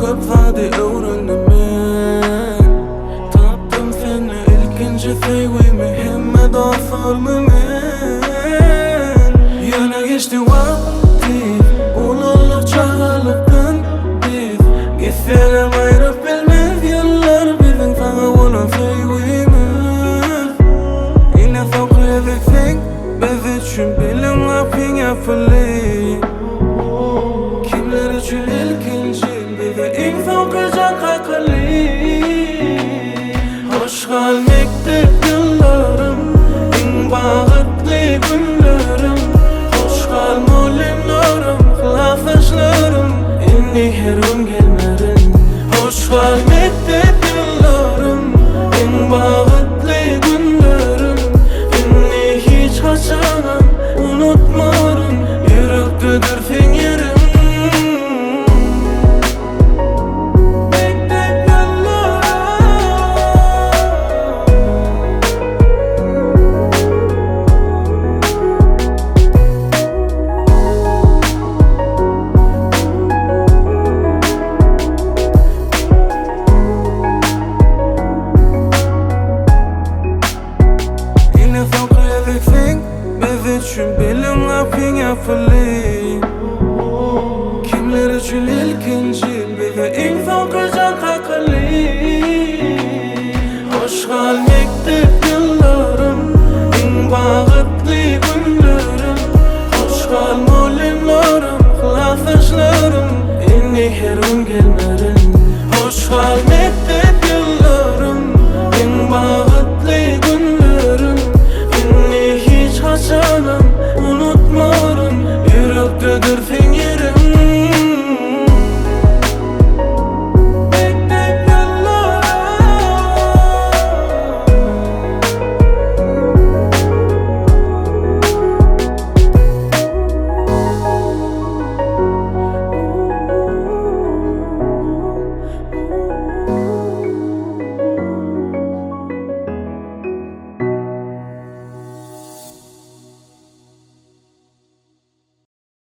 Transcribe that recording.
Köp vadi öwrendim men Taptım seni ilkinci sevgi mühimme dafalmı men Yana geçti vakti Ululuk çağalıktan biz Gitsenem ayrıp bilmez yıllar Bizim sana olan sevgimiz Yine saklayabilsek biz için bilim rapin yapılı Kimler için ilkinci İlk fokacak akıllı Hoş gelmekte yıllarım En bağıtlı günlerim Hoş gelmolimlerim Kılafışlarım En niherim gelmerim Hoş gelmekte yıllarım En bağıtlı günlerim Beni hiç kaçanım Unutmarım Yürektedir fingerim Üçün bilim rapin yapılı Kimler için ilkinci Bize en fokacak akıllı Hoş gelmekte yıllarım En bağıtlı günlerim Hoş gelmolimlerim Kılafışlarım En niherim gelmerim Hoş gelmekte